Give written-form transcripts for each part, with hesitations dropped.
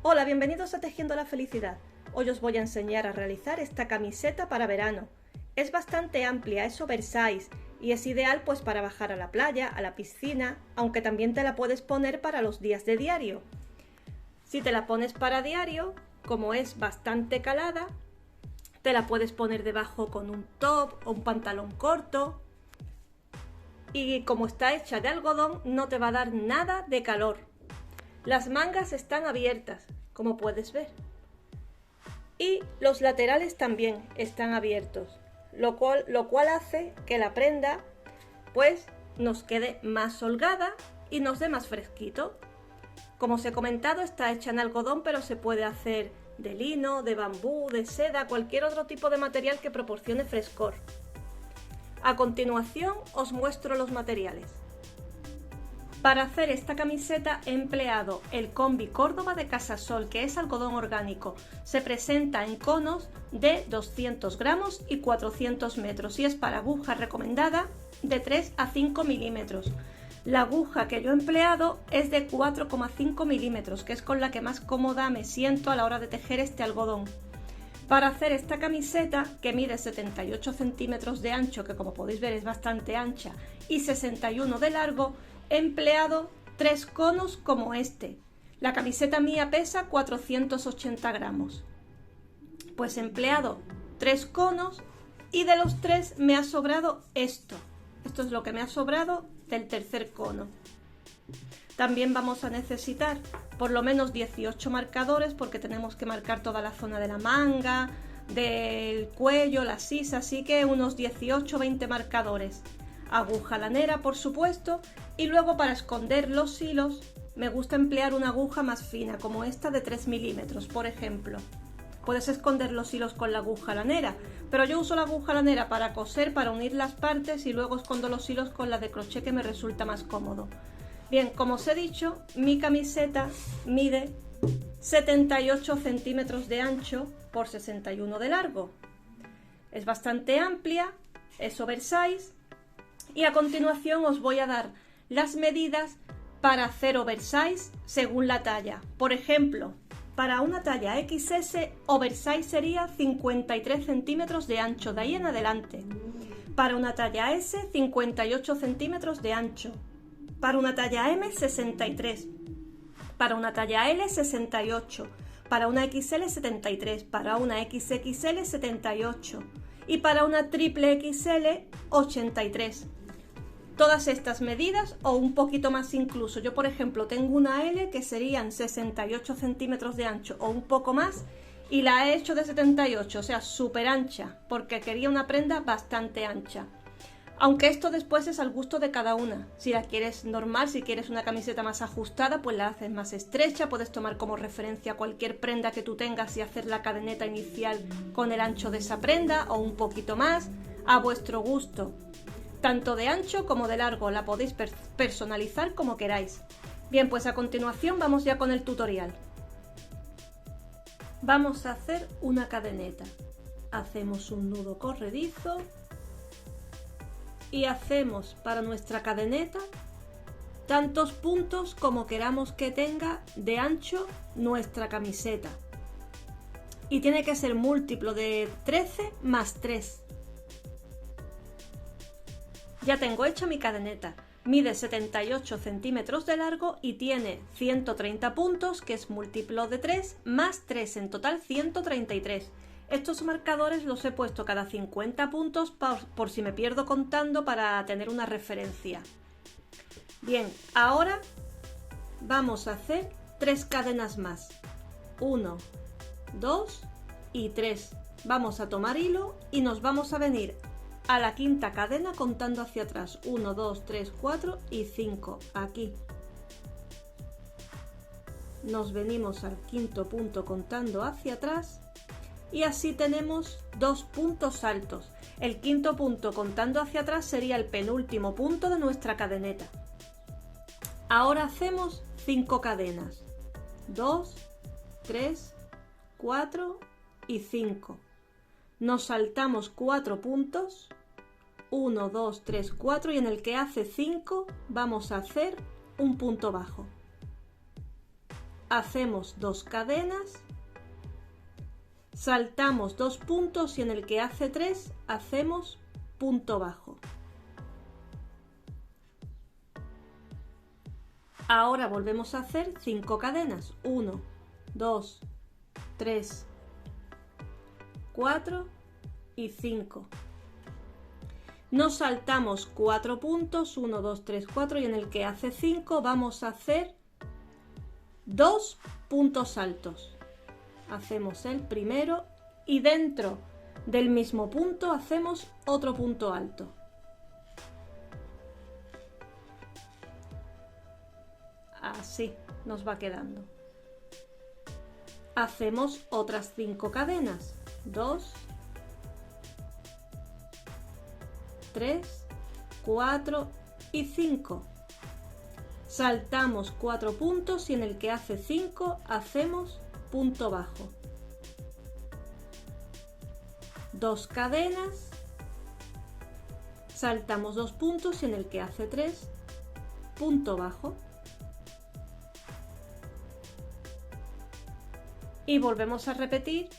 Hola, bienvenidos a Tejiendo la Felicidad. Hoy os voy a enseñar a realizar esta camiseta para verano. Es bastante amplia, es oversize y es ideal pues para bajar a la playa, a la piscina, aunque también te la puedes poner para los días de diario. Si te la pones para diario, como es bastante calada, te la puedes poner debajo con un top o un pantalón corto. Y como está hecha de algodón, no te va a dar nada de calor. Las mangas están abiertas, como puedes ver. Y los laterales también están abiertos, lo cual hace que la prenda pues nos quede más holgada y nos dé más fresquito. Como os he comentado, está hecha en algodón, pero se puede hacer de lino, de bambú, de seda, cualquier otro tipo de material que proporcione frescor. A continuación os muestro los materiales. Para hacer esta camiseta he empleado el Combi Córdoba de Casasol, que es algodón orgánico. Se presenta en conos de 200 gramos y 400 metros y es para aguja recomendada de 3 a 5 milímetros. La aguja que yo he empleado es de 4,5 milímetros, que es con la que más cómoda me siento a la hora de tejer este algodón. Para hacer esta camiseta, que mide 78 centímetros de ancho, que como podéis ver es bastante ancha, y 61 de largo, he empleado 3 conos como este. La camiseta mía pesa 480 gramos. Pues he empleado 3 conos y de los 3 me ha sobrado esto. Esto es lo que me ha sobrado del tercer cono. También vamos a necesitar por lo menos 18 marcadores, porque tenemos que marcar toda la zona de la manga, del cuello, la sisa, así que unos 18-20 marcadores. Aguja lanera, por supuesto, y luego para esconder los hilos me gusta emplear una aguja más fina, como esta de 3 milímetros, por ejemplo. Puedes esconder los hilos con la aguja lanera, pero yo uso la aguja lanera para coser, para unir las partes, y luego escondo los hilos con la de crochet, que me resulta más cómodo. Bien, como os he dicho, mi camiseta mide 78 centímetros de ancho por 61 de largo. Es bastante amplia, es oversize, y a continuación os voy a dar las medidas para hacer oversize según la talla. Por ejemplo, para una talla XS, oversize sería 53 centímetros de ancho, de ahí en adelante. Para una talla S, 58 centímetros de ancho. Para una talla M, 63. Para una talla L, 68. Para una XL, 73. Para una XXL, 78. Y para una triple XL, 83. Todas estas medidas o un poquito más incluso. Yo, por ejemplo, tengo una L que serían 68 centímetros de ancho o un poco más, y la he hecho de 78, o sea, súper ancha, porque quería una prenda bastante ancha. Aunque esto después es al gusto de cada una. Si la quieres normal, si quieres una camiseta más ajustada, pues la haces más estrecha. Puedes tomar como referencia cualquier prenda que tú tengas y hacer la cadeneta inicial con el ancho de esa prenda o un poquito más, a vuestro gusto. Tanto de ancho como de largo, la podéis personalizar como queráis. Bien, pues a continuación vamos ya con el tutorial. Vamos a hacer una cadeneta. Hacemos un nudo corredizo y hacemos para nuestra cadeneta tantos puntos como queramos que tenga de ancho nuestra camiseta. Y tiene que ser múltiplo de 13 más 3. Ya tengo hecha mi cadeneta, mide 78 centímetros de largo y tiene 130 puntos, que es múltiplo de 3 más 3, en total 133. Estos marcadores los he puesto cada 50 puntos por si me pierdo contando, para tener una referencia. Bien, ahora vamos a hacer 3 cadenas más. 1, 2 y 3. Vamos a tomar hilo y nos vamos a venir a la quinta cadena contando hacia atrás. 1, 2, 3, 4 y 5. Aquí. Nos venimos al quinto punto contando hacia atrás. Y así tenemos 2 puntos altos. El quinto punto contando hacia atrás sería el penúltimo punto de nuestra cadeneta. Ahora hacemos 5 cadenas. 2, 3, 4 y 5. Nos saltamos 4 puntos. 1, 2, 3, 4 y en el que hace 5 vamos a hacer un punto bajo. hacemos 2 cadenas, saltamos 2 puntos y en el que hace 3 hacemos punto bajo. Ahora volvemos a hacer 5 cadenas, 1, 2, 3, 4 y 5. Nos saltamos 4 puntos, 1, 2, 3, 4 y en el que hace 5 vamos a hacer 2 puntos altos. Hacemos el primero y dentro del mismo punto hacemos otro punto alto. Así nos va quedando. Hacemos otras 5 cadenas. 2, 3, 4 y 5. Saltamos 4 puntos y en el que hace 5 hacemos punto bajo. 2 cadenas. Saltamos 2 puntos y en el que hace 3 punto bajo. Y volvemos a repetir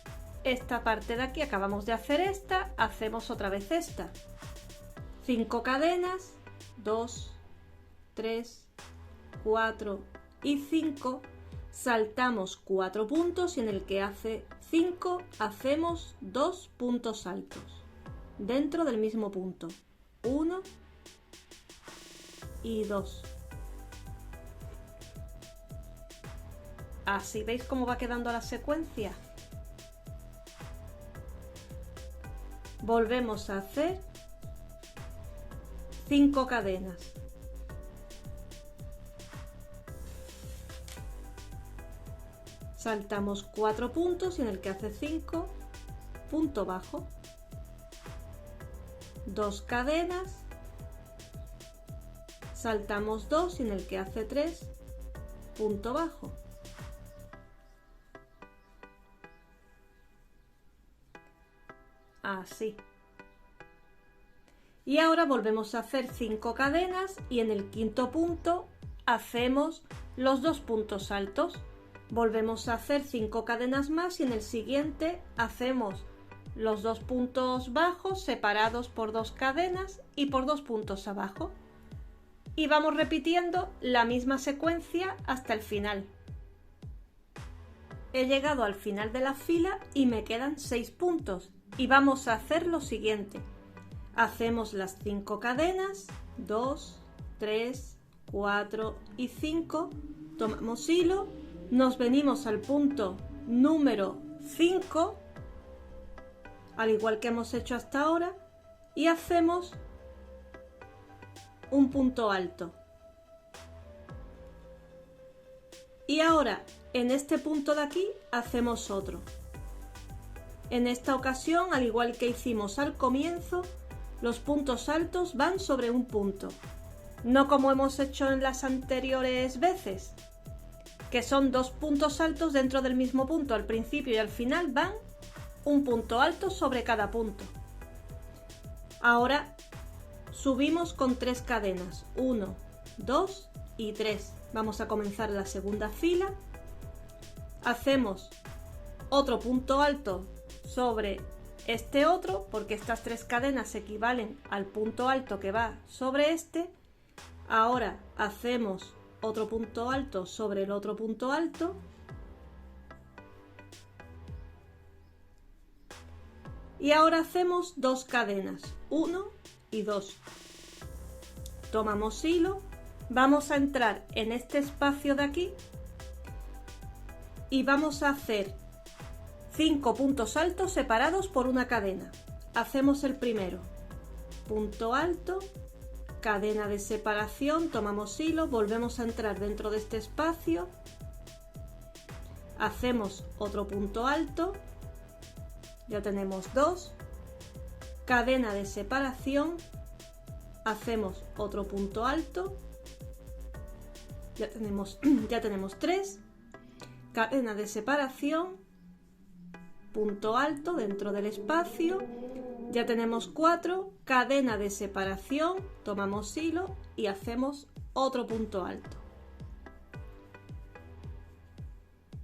esta parte de aquí. Acabamos de hacer esta, hacemos otra vez esta. 5 cadenas, 2, 3, 4 y 5. Saltamos 4 puntos y en el que hace 5 hacemos 2 puntos altos dentro del mismo punto. 1 y 2. Así, ¿veis cómo va quedando la secuencia? Volvemos a hacer 5 cadenas. Saltamos 4 puntos y en el que hace 5, punto bajo. 2 cadenas. Saltamos 2 y en el que hace 3, punto bajo. Así. Y ahora volvemos a hacer 5 cadenas y en el quinto punto hacemos los 2 puntos altos. Volvemos a hacer 5 cadenas más y en el siguiente hacemos los 2 puntos bajos separados por 2 cadenas y por 2 puntos abajo. Y vamos repitiendo la misma secuencia hasta el final. He llegado al final de la fila y me quedan 6 puntos. Y vamos a hacer lo siguiente. Hacemos las 5 cadenas, 2, 3, 4 y 5. Tomamos hilo, nos venimos al punto número 5, al igual que hemos hecho hasta ahora, y hacemos un punto alto. Y ahora, en este punto de aquí, hacemos otro. En esta ocasión, al igual que hicimos al comienzo, los puntos altos van sobre un punto, no como hemos hecho en las anteriores veces, que son 2 puntos altos dentro del mismo punto. Al principio y al final van un punto alto sobre cada punto. Ahora subimos con 3 cadenas, 1, 2 y 3. Vamos a comenzar la segunda fila. Hacemos otro punto alto sobre este otro, porque estas 3 cadenas equivalen al punto alto que va sobre este. Ahora hacemos otro punto alto sobre el otro punto alto. Y ahora hacemos 2 cadenas, 1 y 2. Tomamos hilo, vamos a entrar en este espacio de aquí y vamos a hacer 5 puntos altos separados por una cadena. Hacemos el primero, punto alto, cadena de separación, tomamos hilo, volvemos a entrar dentro de este espacio, hacemos otro punto alto, ya tenemos 2, cadena de separación, hacemos otro punto alto, ya tenemos 3, cadena de separación, punto alto dentro del espacio, ya tenemos 4, cadena de separación, tomamos hilo y hacemos otro punto alto.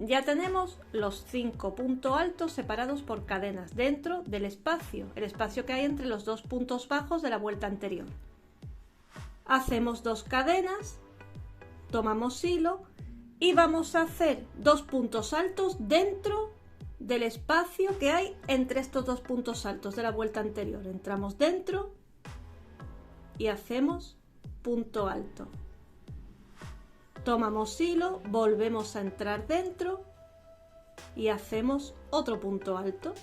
Ya tenemos los 5 puntos altos separados por cadenas dentro del espacio, el espacio que hay entre los dos puntos bajos de la vuelta anterior. Hacemos 2 cadenas, tomamos hilo y vamos a hacer 2 puntos altos dentro del espacio que hay entre estos 2 puntos altos de la vuelta anterior. Entramos dentro y hacemos punto alto. Tomamos hilo, volvemos a entrar dentro y hacemos otro punto alto.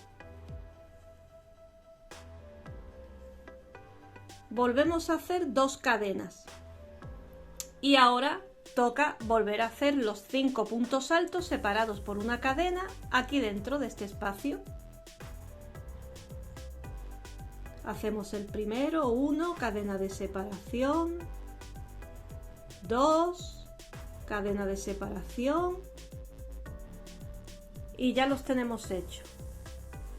Volvemos a hacer 2 cadenas. Y ahora toca volver a hacer los 5 puntos altos separados por una cadena aquí dentro de este espacio. Hacemos el primero, 1, cadena de separación, 2, cadena de separación y ya los tenemos hechos.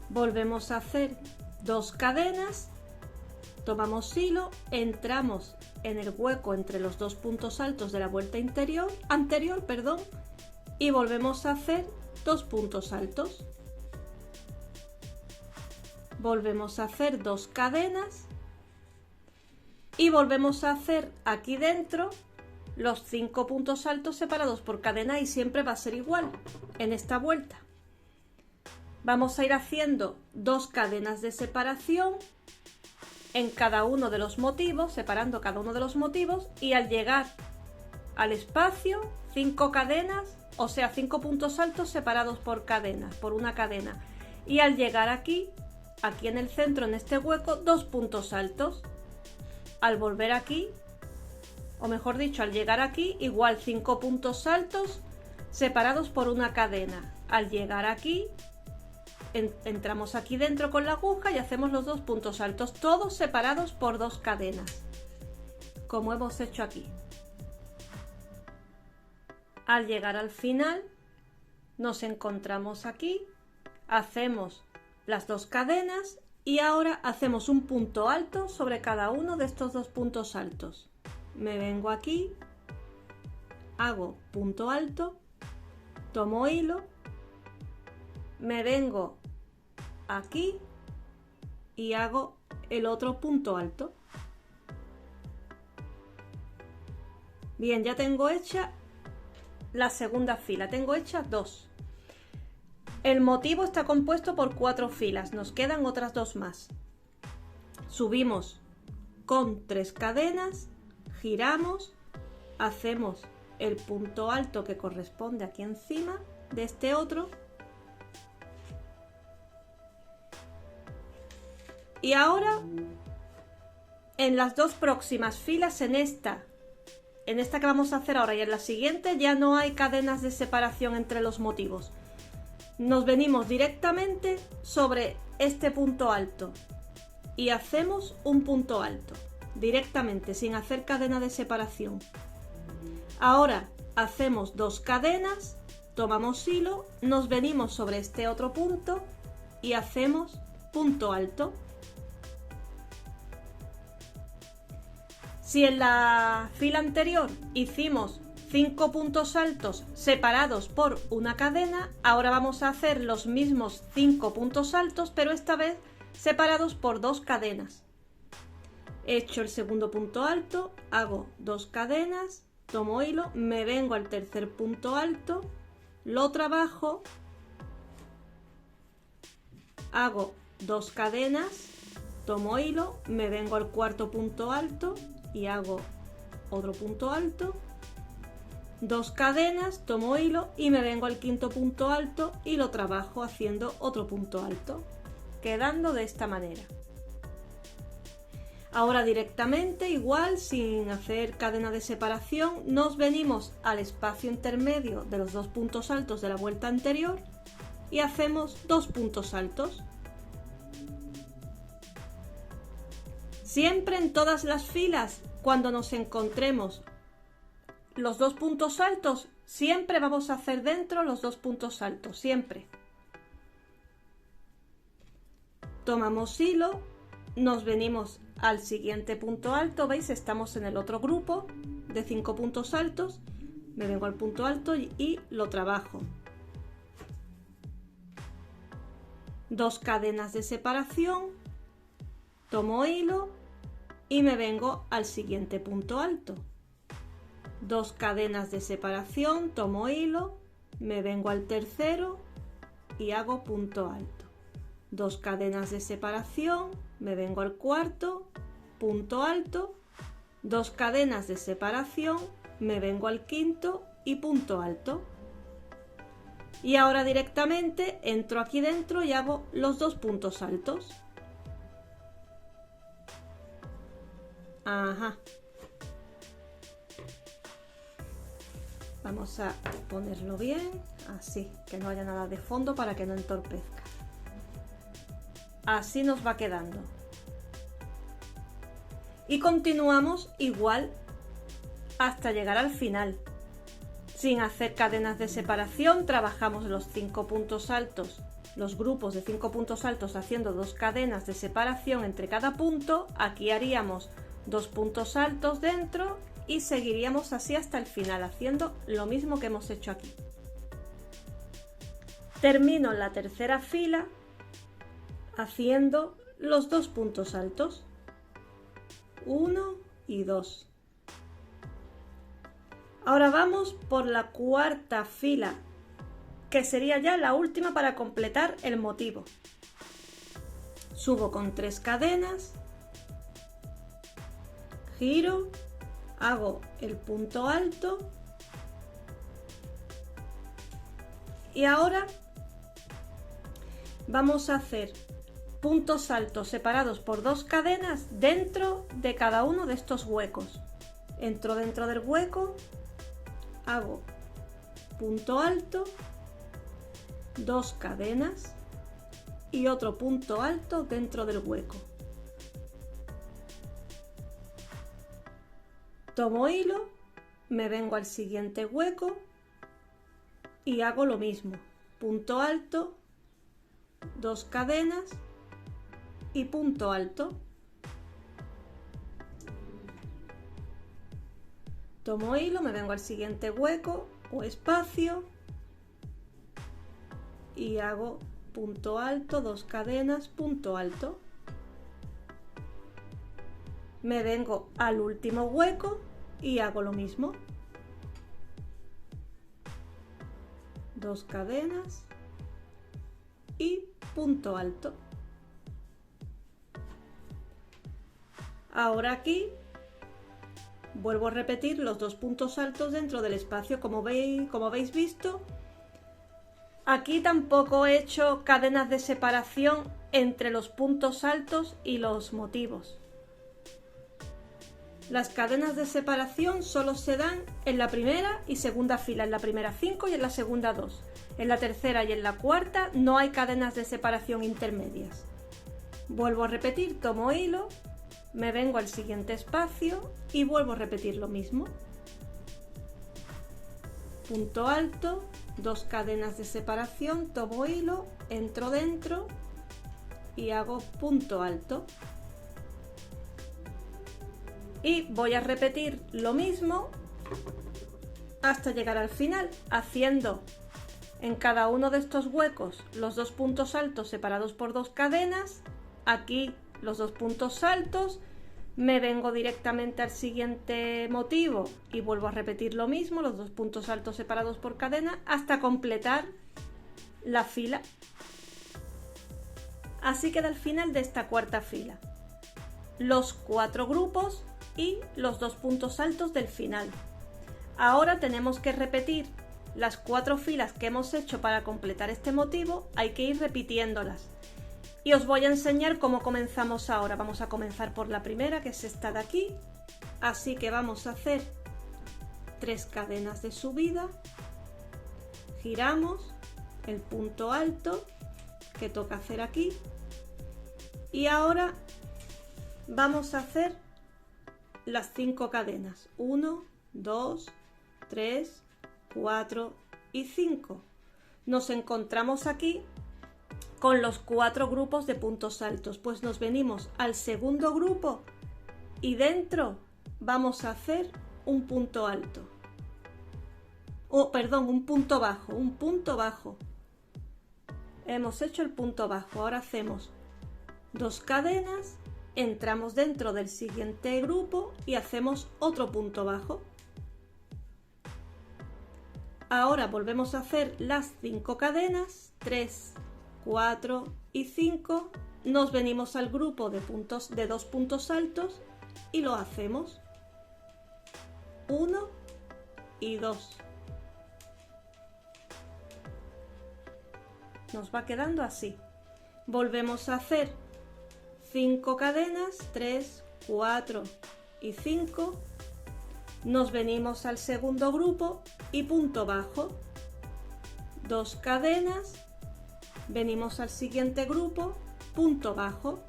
Volvemos a hacer 2 cadenas, tomamos hilo, entramos en el hueco entre los 2 puntos altos de la vuelta anterior, y volvemos a hacer 2 puntos altos. Volvemos a hacer 2 cadenas y volvemos a hacer aquí dentro los 5 puntos altos separados por cadena y siempre va a ser igual en esta vuelta. Vamos a ir haciendo 2 cadenas de separación en cada uno de los motivos, separando cada uno de los motivos, y al llegar al espacio 5 cadenas, o sea 5 puntos altos separados por cadenas, por una cadena, y al llegar aquí en el centro, en este hueco, 2 puntos altos. Al volver aquí, o mejor dicho, al llegar aquí, igual 5 puntos altos separados por una cadena. Al llegar aquí, entramos aquí dentro con la aguja y hacemos los 2 puntos altos, todos separados por 2 cadenas, como hemos hecho aquí. Al llegar al final, nos encontramos aquí, hacemos las 2 cadenas y ahora hacemos un punto alto sobre cada uno de estos 2 puntos altos. Me vengo aquí, hago punto alto, tomo hilo, me vengo aquí y hago el otro punto alto. Bien, ya tengo hecha la segunda fila, tengo hecha 2. El motivo está compuesto por 4 filas, nos quedan otras 2 más. Subimos con 3 cadenas, giramos, hacemos el punto alto que corresponde aquí encima de este otro. Y ahora, en las 2 próximas filas, en esta que vamos a hacer ahora y en la siguiente, ya no hay cadenas de separación entre los motivos. Nos venimos directamente sobre este punto alto y hacemos un punto alto, directamente, sin hacer cadena de separación. Ahora hacemos 2 cadenas, tomamos hilo, nos venimos sobre este otro punto y hacemos punto alto. Si en la fila anterior hicimos 5 puntos altos separados por una cadena, ahora vamos a hacer los mismos 5 puntos altos, pero esta vez separados por 2 cadenas. He hecho el segundo punto alto, hago 2 cadenas, tomo hilo, me vengo al tercer punto alto, lo trabajo, hago 2 cadenas, tomo hilo, me vengo al cuarto punto alto y hago otro punto alto, 2 cadenas, tomo hilo y me vengo al quinto punto alto y lo trabajo haciendo otro punto alto, quedando de esta manera. Ahora directamente, igual, sin hacer cadena de separación, nos venimos al espacio intermedio de los 2 puntos altos de la vuelta anterior y hacemos 2 puntos altos. Siempre en todas las filas, cuando nos encontremos los 2 puntos altos, siempre vamos a hacer dentro los 2 puntos altos, siempre. Tomamos hilo, nos venimos al siguiente punto alto, ¿veis? Estamos en el otro grupo de 5 puntos altos, me vengo al punto alto y lo trabajo. 2 cadenas de separación, tomo hilo y me vengo al siguiente punto alto. 2 cadenas de separación, tomo hilo, me vengo al tercero y hago punto alto. 2 cadenas de separación, me vengo al cuarto, punto alto, 2 cadenas de separación, me vengo al quinto y punto alto. Y ahora directamente entro aquí dentro y hago los 2 puntos altos. Ajá. Vamos a ponerlo bien, así, que no haya nada de fondo para que no entorpezca. Así nos va quedando. Y continuamos igual hasta llegar al final. Sin hacer cadenas de separación, trabajamos los 5 puntos altos, los grupos de 5 puntos altos haciendo 2 cadenas de separación entre cada punto. Aquí haríamos 2 puntos altos dentro y seguiríamos así hasta el final, haciendo lo mismo que hemos hecho aquí. Termino la tercera fila haciendo los 2 puntos altos, 1 y 2. Ahora vamos por la cuarta fila, que sería ya la última para completar el motivo. Subo con 3 cadenas, giro, hago el punto alto y ahora vamos a hacer puntos altos separados por 2 cadenas dentro de cada uno de estos huecos. Entro dentro del hueco, hago punto alto, 2 cadenas y otro punto alto dentro del hueco. Tomo hilo, me vengo al siguiente hueco y hago lo mismo, punto alto, 2 cadenas y punto alto. Tomo hilo, me vengo al siguiente hueco o espacio y hago punto alto, 2 cadenas, punto alto. Me vengo al último hueco y hago lo mismo. 2 cadenas y punto alto. Ahora aquí vuelvo a repetir los 2 puntos altos dentro del espacio, como habéis visto. Aquí tampoco he hecho cadenas de separación entre los puntos altos y los motivos. Las cadenas de separación solo se dan en la primera y segunda fila, en la primera 5 y en la segunda 2. En la tercera y en la cuarta no hay cadenas de separación intermedias. Vuelvo a repetir, tomo hilo, me vengo al siguiente espacio y vuelvo a repetir lo mismo. Punto alto, 2 cadenas de separación, tomo hilo, entro dentro y hago punto alto. Y voy a repetir lo mismo hasta llegar al final, haciendo en cada uno de estos huecos los 2 puntos altos separados por 2 cadenas. Aquí los 2 puntos altos, me vengo directamente al siguiente motivo y vuelvo a repetir lo mismo, los 2 puntos altos separados por cadena, hasta completar la fila. Así queda el final de esta cuarta fila. Los 4 grupos y los 2 puntos altos del final. Ahora tenemos que repetir las 4 filas que hemos hecho para completar este motivo, hay que ir repitiéndolas. Y os voy a enseñar cómo comenzamos ahora. Vamos a comenzar por la primera, que es esta de aquí. Así que vamos a hacer 3 cadenas de subida, giramos el punto alto que toca hacer aquí y ahora vamos a hacer las 5 cadenas, 1, 2, 3, 4 y 5. Nos encontramos aquí con los 4 grupos de puntos altos, pues nos venimos al segundo grupo y dentro vamos a hacer un punto alto, un punto bajo, Hemos hecho el punto bajo, ahora hacemos 2 cadenas, entramos dentro del siguiente grupo y hacemos otro punto bajo. Ahora volvemos a hacer las 5 cadenas, 3, 4 y 5, nos venimos al grupo de 2 puntos altos y lo hacemos 1 y 2. Nos va quedando así. Volvemos a hacer 5 cadenas, 3, 4 y 5. Nos venimos al segundo grupo y punto bajo. 2 cadenas, venimos al siguiente grupo, punto bajo.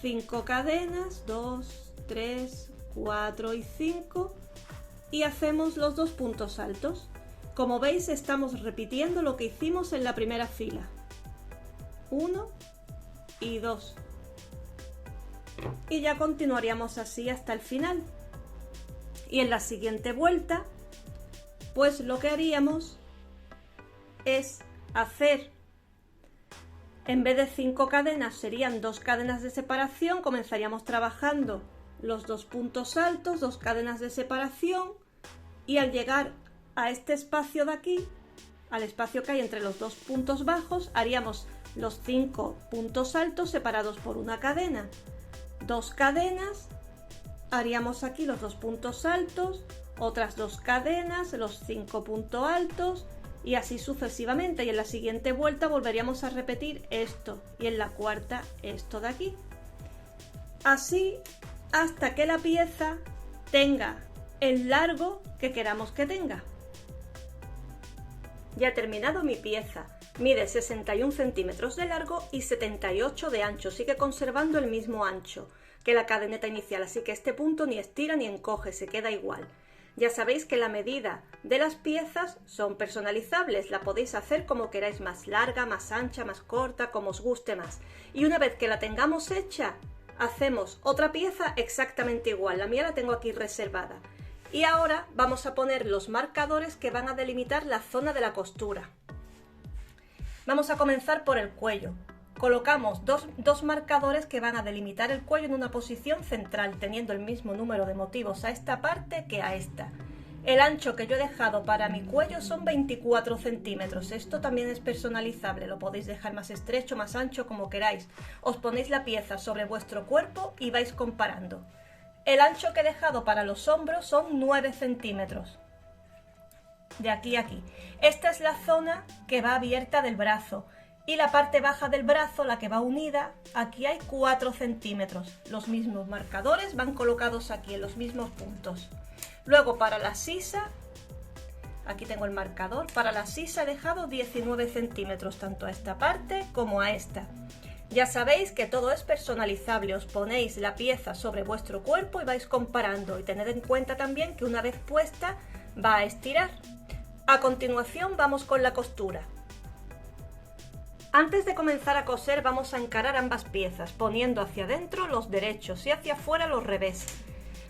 5 cadenas, 2, 3, 4 y 5 y hacemos los 2 puntos altos. Como veis, estamos repitiendo lo que hicimos en la primera fila. 1 y 2. Y ya continuaríamos así hasta el final. Y en la siguiente vuelta, pues lo que haríamos es hacer, en vez de 5 cadenas, serían 2 cadenas de separación. Comenzaríamos trabajando los 2 puntos altos, 2 cadenas de separación, y al llegar a este espacio de aquí, al espacio que hay entre los 2 puntos bajos, haríamos los 5 puntos altos separados por una cadena. 2 cadenas, haríamos aquí los 2 puntos altos, otras 2 cadenas, los 5 puntos altos y así sucesivamente. Y en la siguiente vuelta volveríamos a repetir esto y en la cuarta esto de aquí. Así hasta que la pieza tenga el largo que queramos que tenga. Ya he terminado mi pieza. Mide 61 centímetros de largo y 78 de ancho. Sigue conservando el mismo ancho que la cadeneta inicial, así que este punto ni estira ni encoge, se queda igual. Ya sabéis que la medida de las piezas son personalizables, la podéis hacer como queráis, más larga, más ancha, más corta, como os guste más. Y una vez que la tengamos hecha, hacemos otra pieza exactamente igual. La mía la tengo aquí reservada. Y ahora vamos a poner los marcadores que van a delimitar la zona de la costura. Vamos a comenzar por el cuello. Colocamos dos marcadores que van a delimitar el cuello en una posición central, teniendo el mismo número de motivos a esta parte que a esta. El ancho que yo he dejado para mi cuello son 24 centímetros. Esto también es personalizable, lo podéis dejar más estrecho, más ancho, como queráis. Os ponéis la pieza sobre vuestro cuerpo y vais comparando. El ancho que he dejado para los hombros son 9 centímetros. De aquí a aquí. Esta es la zona que va abierta del brazo. Y la parte baja del brazo, la que va unida, aquí hay 4 centímetros. Los mismos marcadores van colocados aquí en los mismos puntos. Luego para la sisa, aquí tengo el marcador, para la sisa he dejado 19 centímetros, tanto a esta parte como a esta. Ya sabéis que todo es personalizable, os ponéis la pieza sobre vuestro cuerpo y vais comparando. Y tened en cuenta también que una vez puesta va a estirar. A continuación vamos con la costura. Antes de comenzar a coser vamos a encarar ambas piezas, poniendo hacia adentro los derechos y hacia afuera los revés.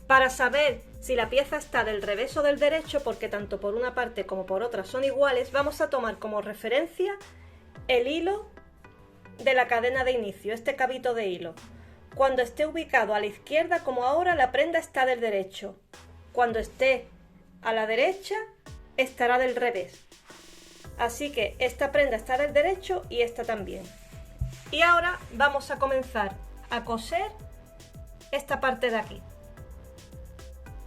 Para saber si la pieza está del revés o del derecho, porque tanto por una parte como por otra son iguales, vamos a tomar como referencia el hilo de la cadena de inicio, este cabito de hilo. Cuando esté ubicado a la izquierda, como ahora, la prenda está del derecho. Cuando esté a la derecha, estará del revés. Así que esta prenda está del derecho y esta también. Y ahora vamos a comenzar a coser esta parte de aquí.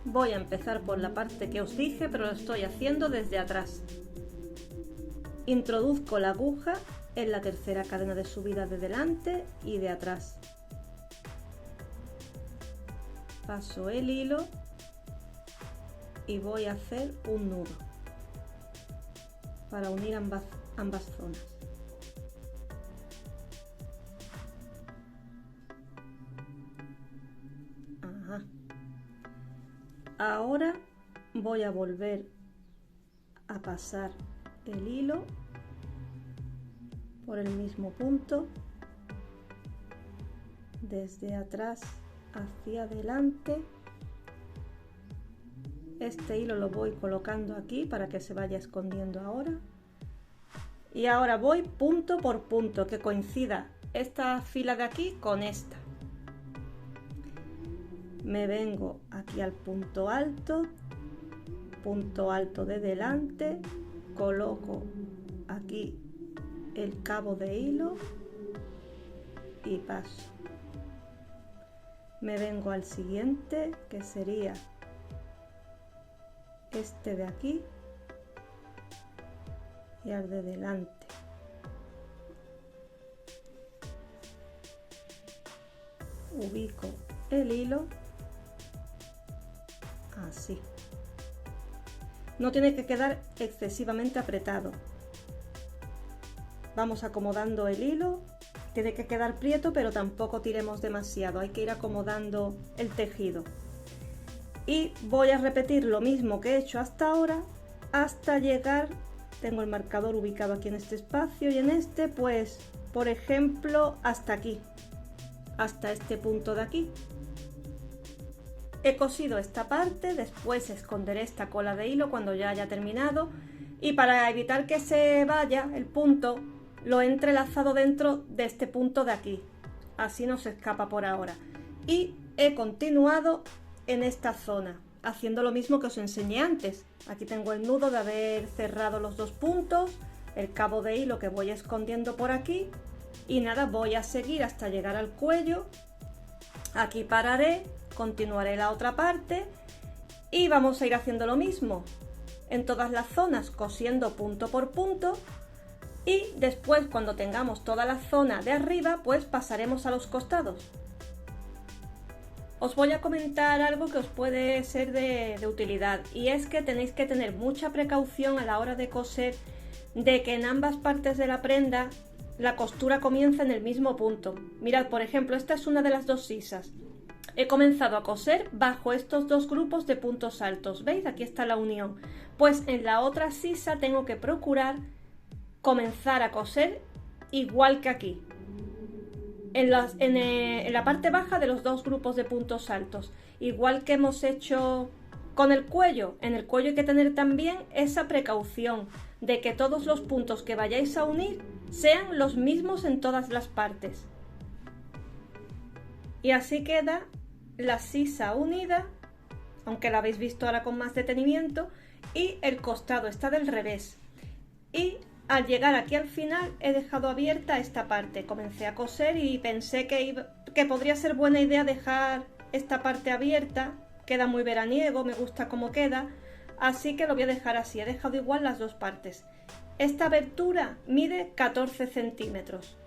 Voy a empezar por la parte que os dije, pero lo estoy haciendo desde atrás. Introduzco la aguja en la tercera cadena de subida de delante y de atrás. Paso el hilo y voy a hacer un nudo para unir ambas zonas. Ajá. Ahora voy a volver a pasar el hilo por el mismo punto, desde atrás hacia adelante. Este hilo lo voy colocando aquí para que se vaya escondiendo ahora Y ahora voy punto por punto, que coincida esta fila de aquí con esta. Me vengo aquí al punto alto de delante, coloco aquí el cabo de hilo y paso. Me vengo al siguiente, que sería este de aquí, y al de delante. Ubico el hilo así. No tiene que quedar excesivamente apretado. Vamos acomodando el hilo. Tiene que quedar prieto, pero tampoco tiremos demasiado. Hay que ir acomodando el tejido. Y voy a repetir lo mismo que he hecho hasta ahora, hasta llegar, tengo el marcador ubicado aquí en este espacio y en este, pues, por ejemplo, hasta aquí, hasta este punto de aquí. He cosido esta parte, después esconderé esta cola de hilo cuando ya haya terminado, y para evitar que se vaya el punto, lo he entrelazado dentro de este punto de aquí, así no se escapa por ahora. Y he continuado en esta zona, haciendo lo mismo que os enseñé antes. Aquí tengo el nudo de haber cerrado los dos puntos, el cabo de hilo que voy escondiendo por aquí, y nada, voy a seguir hasta llegar al cuello. Aquí pararé, continuaré la otra parte y vamos a ir haciendo lo mismo en todas las zonas, cosiendo punto por punto, y después, cuando tengamos toda la zona de arriba, pues pasaremos a los costados. Os voy a comentar algo que os puede ser de utilidad, y es que tenéis que tener mucha precaución a la hora de coser, de que en ambas partes de la prenda la costura comienza en el mismo punto. Mirad, por ejemplo, esta es una de las dos sisas. He comenzado a coser bajo estos dos grupos de puntos altos. ¿Veis? Aquí está la unión. Pues en la otra sisa tengo que procurar comenzar a coser igual que aquí. En la parte baja de los dos grupos de puntos altos. Igual que hemos hecho con el cuello. En el cuello hay que tener también esa precaución de que todos los puntos que vayáis a unir sean los mismos en todas las partes. Y así queda la sisa unida, aunque la habéis visto ahora con más detenimiento, y el costado está del revés. Y al llegar aquí al final he dejado abierta esta parte. Comencé a coser y pensé que podría ser buena idea dejar esta parte abierta. Queda muy veraniego, me gusta cómo queda, así que lo voy a dejar así. He dejado igual las dos partes. Esta abertura mide 14 centímetros.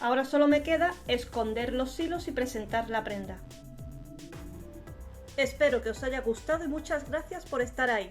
Ahora solo me queda esconder los hilos y presentar la prenda. Espero que os haya gustado y muchas gracias por estar ahí.